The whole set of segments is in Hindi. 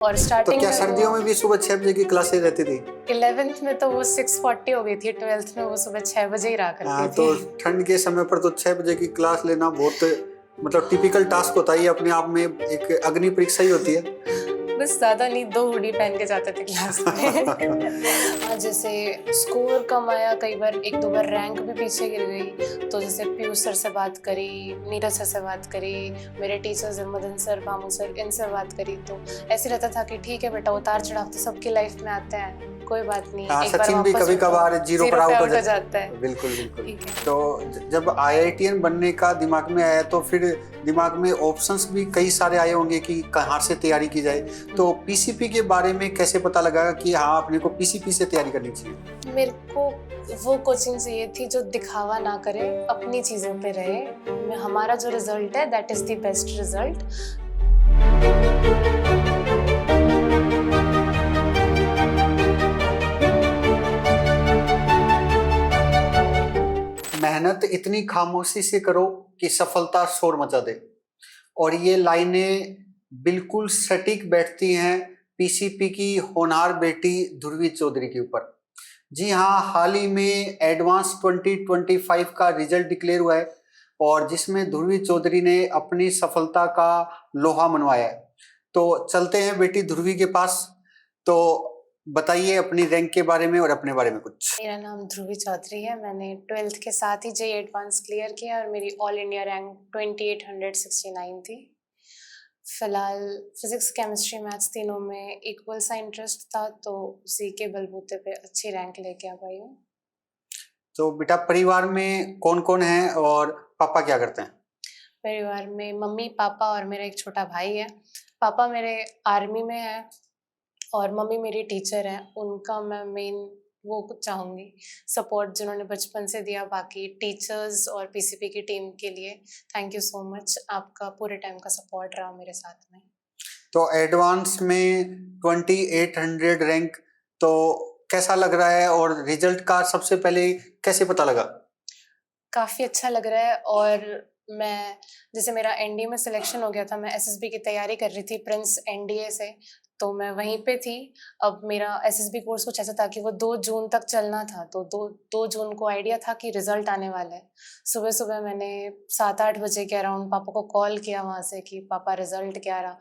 और तो स्टार्टिंग क्या में सर्दियों में भी सुबह 6 बजे की क्लासेस रहती थी? 11th में तो वो 6:40 हो गई थी, 12th में वो सुबह 6 बजे ही रहा करती हाँ, थी। तो ठंड के समय पर तो 6 बजे की क्लास लेना बहुत मतलब टिपिकल टास्क होता है, ये अपने आप में एक अग्नि परीक्षा ही होती है। बस ज़्यादा नहीं, 2 हुडी पहन के जाते थे क्लास में। हाँ, जैसे स्कोर कम आया, कई बार 1-2 बार रैंक भी पीछे गिर गई, तो जैसे पीयूष सर से बात करी, नीरज सर से बात करी, मेरे टीचर्स हैं मदन सर, भामू सर, इनसे बात करी, तो ऐसे रहता था कि ठीक है बेटा, उतार-चढ़ाव तो सबकी लाइफ में आते हैं, कोई बात नहीं, हाँ, एक बार सचिन भी वापस उठो, कभी-कभार ज़ीरो पर 0 पे आउट हो आउट हो जाता जाता है। है। बिल्कुल, बिल्कुल। ठीक है। तो जब आईआईटीएन बनने का दिमाग में आया तो फिर दिमाग में ऑप्शंस भी कई सारे आए होंगे कि कहाँ से तैयारी की जाए। तो पीसीपी के बारे में कैसे पता लगा कि हाँ, अपने को पीसीपी से तैयारी करनी चाहिए? मेरे को वो कोचिंग चाहिए थी जो दिखावा ना करे, अपनी चीज़ों पे रहे। हमारा जो रिजल्ट है that is the best result. मेहनत इतनी खामोशी से करो कि सफलता शोर मचा दे। और ये लाइनें बिल्कुल सटीक बैठती हैं पीसीपी की होनहार बेटी ध्रुवी चौधरी के ऊपर। जी हाँ, हाल ही में एडवांस 2025 का रिजल्ट डिक्लेयर हुआ है और जिसमें ध्रुवी चौधरी ने अपनी सफलता का लोहा मनवाया है। तो चलते हैं बेटी ध्रुवी के पास। तो बताइए अपनी रैंक के बारे में और अपने बारे में कुछ। मेरा नाम ध्रुवी चौधरी है। मैंने 12th के साथ ही जेईई एडवांस क्लियर किया और मेरी ऑल इंडिया रैंक 2869 थी। फिलहाल फिजिक्स, केमिस्ट्री, मैथ्स तीनों में इक्वल सा इंटरेस्ट था, तो उसी के बलबूते पे अच्छी रैंक लेके आ पाई हूँ। तो बेटा परिवार में कौन-कौन है और पापा क्या करते हैं? परिवार में मम्मी, पापा और मेरा एक छोटा भाई है। पापा मेरे आर्मी में हैं और मम्मी मेरी टीचर हैं। उनका मैं मेन वो चाहूँगी सपोर्ट जिन्होंने बचपन से दिया, बाकी टीचर्स और पीसीपी की टीम के लिए थैंक यू सो मच। आपका पूरे टाइम का सपोर्ट रहा मेरे साथ में। तो एडवांस में 2800 रैंक, तो कैसा लग रहा है और रिजल्ट का सबसे पहले कैसे पता लगा? काफ़ी अच्छा लग रहा है और मैं जैसे मेरा एनडीए में सिलेक्शन हो गया था, मैं एसएसबी की तैयारी कर रही थी प्रिंस एनडीए से, तो मैं वहीं पे थी। अब मेरा एसएसबी कोर्स कुछ ऐसा था कि वो 2 जून तक चलना था, तो 2 जून को आइडिया था कि रिज़ल्ट आने वाला है। सुबह-सुबह मैंने 7-8 बजे के अराउंड पापा को कॉल किया वहाँ से कि पापा रिज़ल्ट क्या रहा?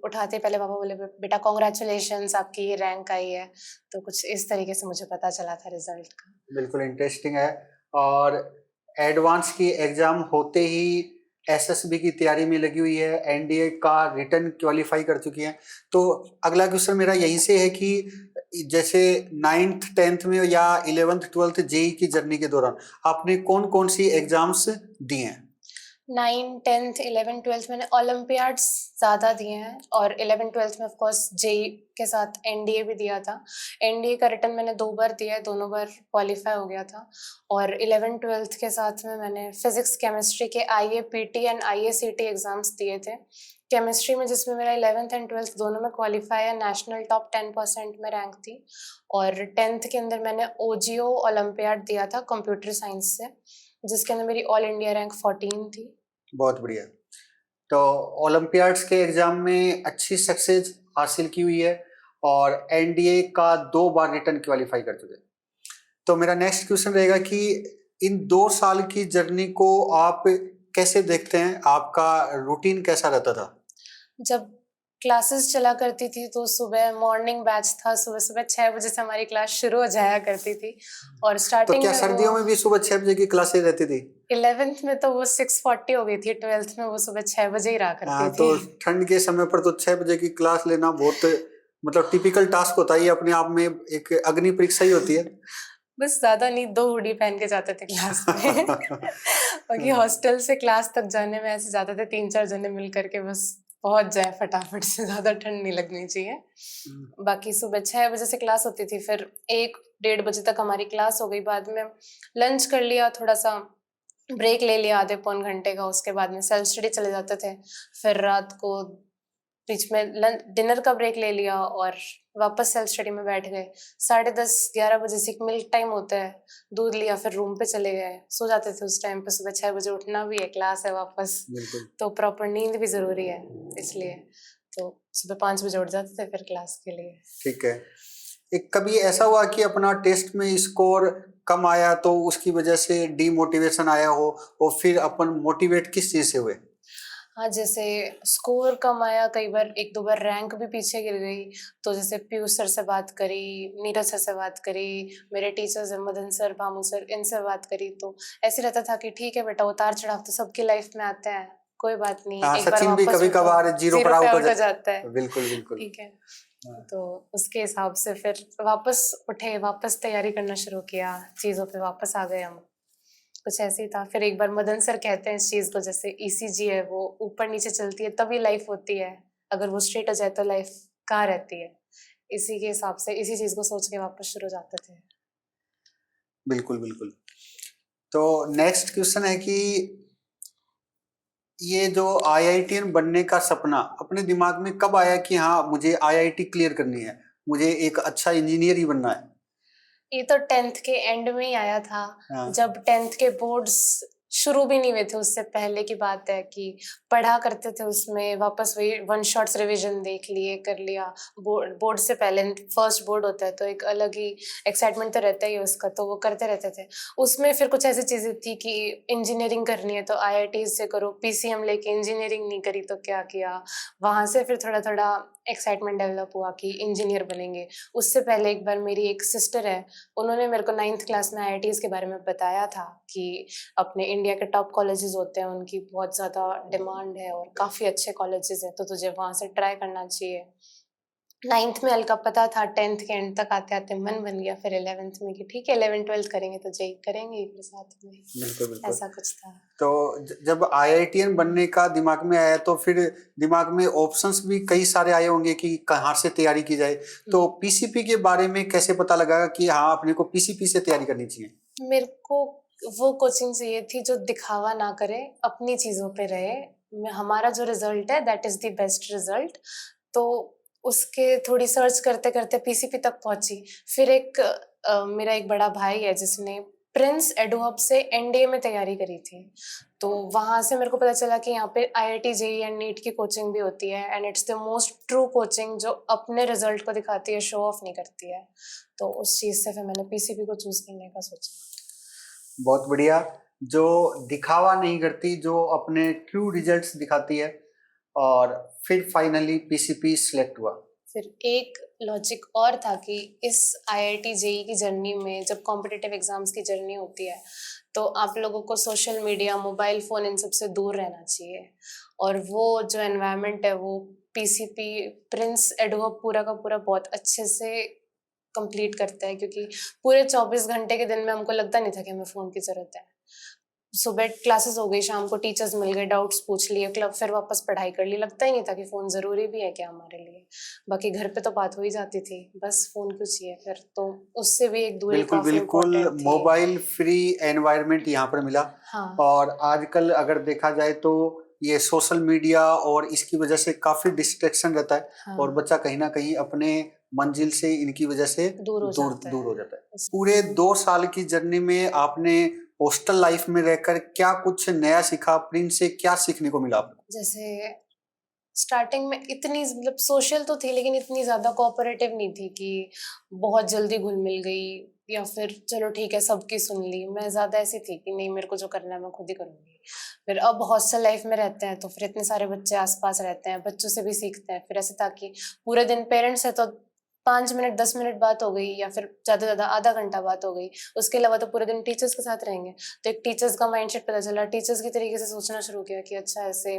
उठाते पहले पापा बोले, बेटा कांग्रेचुलेशंस, आपकी ये रैंक आई है। तो कुछ इस तरीके से मुझे पता चला था रिज़ल्ट का। बिल्कुल इंटरेस्टिंग है। और एडवांस की एग्ज़ाम होते ही एसएसबी की तैयारी में लगी हुई है, एनडीए का रिटन क्वालीफाई कर चुकी हैं। तो अगला क्वेश्चन मेरा यहीं से है कि जैसे 9th 10th में या 11th 12th जेईई की जर्नी के दौरान आपने कौन-कौन सी एग्ज़ाम्स दी हैं? 9, 10th, 11, 12th मैंने ओलंपियाड्स ज़्यादा दिए हैं और 11, 12th में ऑफ कोर्स जेईई के साथ एनडीए भी दिया था। एनडीए का रिटन मैंने 2 बार दिया है, दोनों बार क्वालीफाई हो गया था। और 11, 12th के साथ में मैंने फिजिक्स, केमिस्ट्री के आईएपीटी एंड आईएसीटी एग्ज़ाम्स दिए थे। केमिस्ट्री में जिसमें मेरा 11th एंड 12th दोनों में क्वालीफाई है, नेशनल टॉप 10% में रैंक थी। और 10th के अंदर मैंने ओजीओ ओलंपियाड दिया था कंप्यूटर साइंस से, जिसके अंदर मेरी ऑल इंडिया रैंक 14 थी। बहुत बढ़िया। तो ओलंपियाड्स के एग्जाम में अच्छी सक्सेस हासिल की हुई है और एनडीए का 2 बार रिटन क्वालीफाई कर चुके हैं। तो मेरा नेक्स्ट क्वेश्चन रहेगा कि इन 2 साल की जर्नी को आप कैसे देखते हैं? आपका रूटीन कैसा रहता था? जब क्लासेस चला करती थी तो सुबह मॉर्निंग बैच था, सुबह-सुबह 6 बजे से हमारी क्लास शुरू हो जाया करती थी और तो स्टार्टिंग क्या में सर्दियों में भी सुबह 6 बजे की क्लासेस रहती थी? 11th में तो वो 6:40 हो गई थी, 12th में वो सुबह 6 बजे ही रहा करती हाँ, थी। तो ठंड के समय पर तो 6 बजे की क्लास लेना बहुत मतलब टिपिकल टास्क होता है, ये अपने आप में एक अग्नि परीक्षा ही होती है। बस ज़्यादा नहीं, 2 हुडी पहन के जाते थे क्लास में। बाकी हॉस्टल से क्लास तक जाने में ऐसे जाते थे 3-4 जने मिल कर के, बस पहुँच जाए फटाफट से, ज़्यादा ठंड नहीं लगनी चाहिए। बाकी सुबह 6 बजे से क्लास होती थी, फिर 1 डेढ़ बजे तक हमारी क्लास हो गई, बाद में लंच कर लिया, थोड़ा-सा ब्रेक ले लिया आधे पौन घंटे का, उसके बाद में सेल्फ स्टडी चले जाते थे। फिर रात को बीच में डिनर का ब्रेक ले लिया और वापस सेल्फ स्टडी में बैठ गए। 10:30-11 बजे से एक मिल्क टाइम होता है, दूध लिया, फिर रूम पे चले गए, सो जाते थे उस टाइम पे। सुबह 6 बजे उठना भी है, क्लास है वापस, बिल्कुल। तो प्रॉपर नींद भी ज़रूरी है, इसलिए। तो सुबह 5 बजे उठ जाते थे फिर क्लास के लिए। ठीक है। एक कभी ऐसा हुआ कि अपना टेस्ट में स्कोर कम आया तो उसकी वजह से डीमोटिवेशन आया हो, और फिर अपन मोटिवेट किस चीज से हुए? हाँ, जैसे स्कोर कम आया, कई बार 1-2 बार रैंक भी पीछे गिर गई, तो जैसे पीयूष सर से बात करी, नीरज सर से बात करी, मेरे टीचर्स हैं मदन सर, भामू सर, इनसे बात करी, तो ऐसे रहता था कि ठीक है बेटा, उतार-चढ़ाव तो सबकी लाइफ में आते हैं, कोई बात नहीं, हाँ, एक बार सचिन भी वापस कभी उठो, कभार जीरो पर 0 पे आउट हो आउट हो जाता जाता है, है। बिल्कुल बिल्कुल। ठीक है। हाँ, तो उसके हिसाब से फिर वापस उठे, वापस तैयारी करना शुरू किया, चीज़ों पे वापस आ गए हम। कुछ ऐसे ही था। फिर एक बार मदन सर कहते हैं इस चीज़ को, जैसे ईसीजी है वो ऊपर-नीचे चलती है तभी लाइफ होती है, अगर वो स्ट्रेट हो जाए तो लाइफ कहाँ रहती है। इसी के हिसाब से इसी चीज़ को सोच के वापस शुरू जाते थे। बिल्कुल बिल्कुल। तो नेक्स्ट क्वेश्चन है कि ये जो आईआईटीएन बनने का सपना अपने दिमाग में कब आया कि हाँ मुझे आईआईटी क्लियर करनी है, मुझे एक अच्छा इंजीनियर ही बनना है? ये तो 10th के एंड में ही आया था, हाँ, जब 10th के बोर्ड्स शुरू भी नहीं हुए थे, उससे पहले की बात है कि पढ़ा करते थे उसमें, वापस वही वन शॉट्स रिवीजन देख लिए, कर लिया। बोर्ड से पहले फर्स्ट बोर्ड होता है तो एक अलग ही एक्साइटमेंट तो रहता ही है उसका, तो वो करते रहते थे। उसमें फिर कुछ ऐसी चीज़ें थी कि इंजीनियरिंग करनी है तो आईआईटी से करो, पीसीएम लेके इंजीनियरिंग नहीं करी तो क्या किया। वहाँ से फिर थोड़ा-थोड़ा एक्साइटमेंट डेवलप हुआ कि इंजीनियर बनेंगे। उससे पहले एक बार मेरी एक सिस्टर है, उन्होंने मेरे को 9th क्लास में आईआईटीज़ के बारे में बताया था कि अपने इंडिया के टॉप कॉलेजेस होते हैं, उनकी बहुत ज़्यादा डिमांड है और काफ़ी अच्छे कॉलेजेस हैं, तो तुझे वहाँ से ट्राई करना चाहिए। 9th में हल्का पता था, 10th के एंड तक आते-आते मन बन गया, फिर 11th में कि ठीक है 11th-12th करेंगे तो जेईई करेंगे ही फिर साथ में, बिल्कुल बिल्कुल। ऐसा कुछ था। तो जब आईआईटीएन बनने का दिमाग में आया तो फिर दिमाग में ऑप्शंस भी कई सारे आए होंगे कि कहाँ से तैयारी की जाए, तो पीसीपी के बारे में कैसे पता लगा कि हाँ अपने को पीसीपी से तैयारी करनी चाहिए? मेरे को वो कोचिंग चाहिए थी जो दिखावा ना करे, अपनी चीज़ों पे रहे। हमारा जो रिजल्ट है that is the best result. तो उसके थोड़ी सर्च करते-करते पीसीपी तक पहुँची। फिर मेरा एक बड़ा भाई है जिसने प्रिंस एडू हब से एनडीए में तैयारी करी थी। तो वहाँ से मेरे को पता चला कि यहाँ पे आईआईटी, जेईई एंड नीट की कोचिंग भी होती है and it's the most true coaching जो अपने रिजल्ट को दिखाती है, शो ऑफ नहीं करती है। तो उस चीज़ से फिर मैंने पीसीपी को चूज़ करने का सोचा। बहुत बढ़िया। जो दिखावा नहीं करती, जो अपने ट्रू रिजल्ट्स दिखाती है, और फिर फाइनली पीसीपी सिलेक्ट हुआ। फिर एक लॉजिक और था कि इस आईआईटी, जेईई की जर्नी में जब कॉम्पिटिटिव एग्जाम्स की जर्नी होती है, तो आप लोगों को सोशल मीडिया, मोबाइल फ़ोन इन सब से दूर रहना चाहिए। और वो जो एनवायरनमेंट है वो पीसीपी, प्रिंस एडू हब पूरा का पूरा बहुत अच्छे से कंप्लीट करता है, क्योंकि पूरे 24 घंटे के दिन में हमको लगता नहीं था कि हमें फ़ोन की ज़रूरत है। सुबह क्लासेस हो गई, शाम को टीचर्स मिल गए, डाउट्स पूछ लिए, क्लब फिर वापस पढ़ाई कर ली। लगता ही नहीं था कि फ़ोन ज़रूरी भी है क्या हमारे लिए। बाकी घर पे तो बात हो ही जाती थी, बस फ़ोन क्यों चाहिए फिर, तो उससे भी एक दूरी बिल्कुल काफ़ी बिल्कुल, इम्पोर्टेंट थी। मोबाइल फ्री एनवायरनमेंट यहाँ पर मिला। हाँ, और आजकल अगर देखा जाए तो ये सोशल मीडिया और इसकी वजह से काफी डिस्ट्रैक्शन रहता है, और हाँ, बच्चा कहीं ना कहीं अपने मंजिल से इनकी वजह से दूर हो दूर जाता दूर है। हो जाता है। पूरे 2 साल की जर्नी में आपने हॉस्टल लाइफ में रहकर क्या कुछ नया सीखा? प्रिंस से क्या सीखने को मिला आपको? जैसे स्टार्टिंग में इतनी मतलब सोशल तो थी लेकिन इतनी ज़्यादा कोऑपरेटिव नहीं थी कि बहुत जल्दी घुल-मिल गई या फिर चलो ठीक है सबकी सुन ली। मैं ज़्यादा ऐसी थी कि नहीं, मेरे को जो करना है मैं खुद ही करूँगी। फिर अब हॉस्टल लाइफ में रहते हैं तो फिर इतने सारे बच्चे आस-पास रहते हैं, बच्चों से भी सीखते हैं। फिर ऐसे था कि पूरे दिन पेरेंट्स है तो 5 मिनट 10 मिनट बात हो गई या फिर ज़्यादा से ज़्यादा आधा घंटा बात हो गई। उसके अलावा तो पूरे दिन टीचर्स के साथ रहेंगे। तो एक टीचर्स का माइंडसेट पता चला, टीचर्स की तरीके से सोचना शुरू किया कि अच्छा ऐसे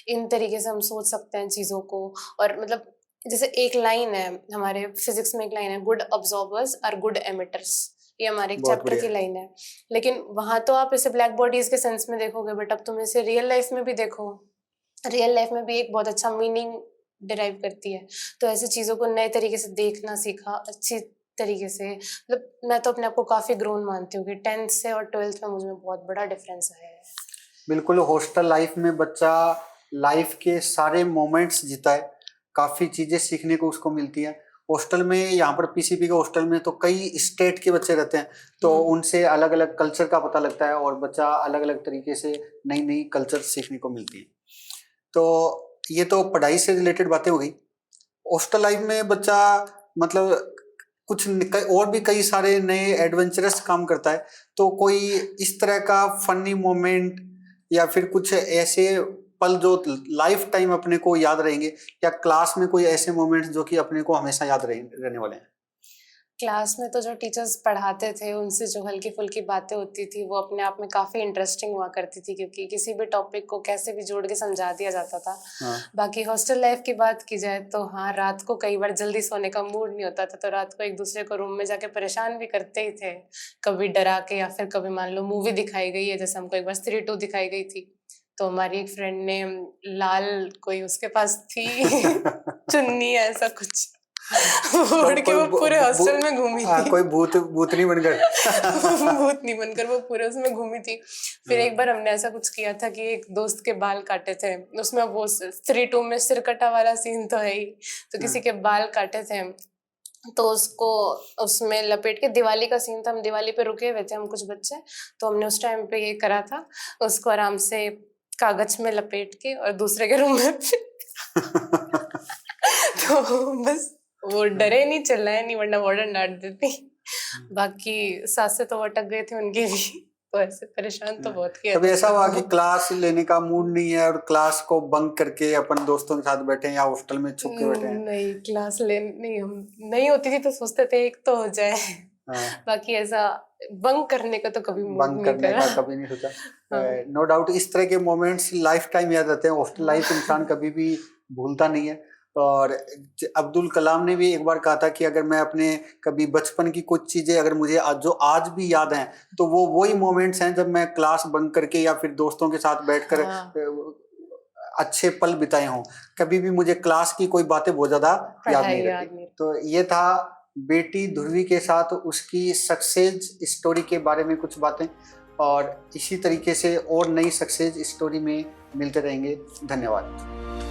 इन तरीके से हम सोच सकते हैं चीज़ों को। और मतलब जैसे एक लाइन है हमारे फिजिक्स में, एक लाइन है, गुड ऑब्जॉर्बर्स आर गुड एमिटर्स। ये हमारे एक बहुत चैप्टर बढ़िया। की लाइन है। लेकिन वहाँ तो आप इसे ब्लैक बॉडीज के सेंस में देखोगे, बट अब तुम इसे रियल लाइफ में भी देखो, रियल लाइफ में भी एक बहुत अच्छा मीनिंग डिराइव करती है। तो ऐसी चीज़ों को नए तरीके से देखना सीखा, अच्छी तरीके से। मतलब मैं तो अपने आप को काफ़ी ग्रोन मानती हूँ कि 10th से और 12th में मुझ में बहुत बड़ा डिफरेंस आया है। बिल्कुल, हॉस्टल लाइफ में बच्चा लाइफ के सारे मोमेंट्स जीता है, काफ़ी चीज़ें सीखने को उसको मिलती हैं। हॉस्टल में, यहाँ पर पीसीपी के हॉस्टल में तो कई स्टेट के बच्चे रहते हैं, तो उनसे अलग अलग कल्चर का पता लगता है और बच्चा अलग अलग तरीके से नई नई कल्चर सीखने को मिलती है। तो ये तो पढ़ाई से रिलेटेड बातें हो गई। हॉस्टल लाइफ में बच्चा मतलब और भी कई सारे नए एडवेंचरस काम करता है, तो कोई इस तरह का फनी मोमेंट या फिर कुछ ऐसे पल जो लाइफ टाइम अपने को याद रहेंगे, या क्लास में कोई ऐसे मोमेंट्स जो कि अपने को हमेशा याद रहने वाले हैं? क्लास में तो जो टीचर्स पढ़ाते थे उनसे जो हल्की फुल्की बातें होती थी वो अपने आप में काफ़ी इंटरेस्टिंग हुआ करती थी, क्योंकि किसी भी टॉपिक को कैसे भी जोड़ के समझा दिया जाता था। हाँ। बाकी हॉस्टल लाइफ की बात की जाए तो हाँ, रात को कई बार जल्दी सोने का मूड नहीं होता था, तो रात को एक दूसरे को रूम में जाके परेशान भी करते ही थे, कभी डरा के या फिर कभी मान लो मूवी दिखाई गई है, जैसे हमको एक बार स्त्री 2 दिखाई गई थी, तो हमारी एक फ्रेंड ने लाल कोई उसके पास थी चुन्नी ऐसा कुछ ओढ़ के वो पूरे हॉस्टल में घूमी थी। कोई भूतनी बनकर भूतनी बनकर वो पूरे उसमें घूमी थी। फिर एक बार हमने ऐसा कुछ किया था कि एक दोस्त के बाल काटे थे, उसमें वो 3-2 में सिरकटा वाला सीन तो है ही, तो किसी के बाल काटे थे तो उसको उसमें लपेट के, दिवाली का सीन था, हम दिवाली पे रुके हुए थे हम कुछ बच्चे, तो हमने उस टाइम पे ये करा था, उसको आराम से कागज में लपेट के और दूसरे के रूम में तो बस वो डरे नहीं, चिल्लाए नहीं, वरना वार्डन डांट देती। बाकी सासे तो अटक गए थे उनके भी, तो ऐसे परेशान तो बहुत किया। कभी ऐसा हुआ कि क्लास लेने का मूड नहीं है और क्लास को बंक करके अपन दोस्तों के साथ बैठे हैं या हॉस्टल में छुप के बैठे हैं? नहीं, क्लास ले नहीं, हम नहीं होती थी तो सोचते थे एक तो हो जाए। हाँ। बाकी ऐसा बंक करने का तो कभी मूड बंक नहीं करने करा। का कभी नहीं सोचा। हाँ। नो डाउट इस तरह के मोमेंट्स लाइफ टाइम याद रहते हैं। हॉस्टल लाइफ इंसान कभी भी भूलता नहीं है। और अब्दुल कलाम ने भी एक बार कहा था कि अगर मैं अपने कभी बचपन की कुछ चीजें अगर मुझे जो आज भी याद हैं, तो वो वही मोमेंट्स हैं जब मैं क्लास बंक करके या फिर दोस्तों के साथ बैठकर हाँ। अच्छे पल बिताए हों। कभी भी मुझे क्लास की कोई बातें बहुत ज्यादा याद नहीं रहती। तो ये था बेटी ध्रुवी के साथ उसकी सक्सेस स्टोरी के बारे में कुछ बातें, और इसी तरीके से और नई सक्सेस स्टोरी में मिलते रहेंगे। धन्यवाद।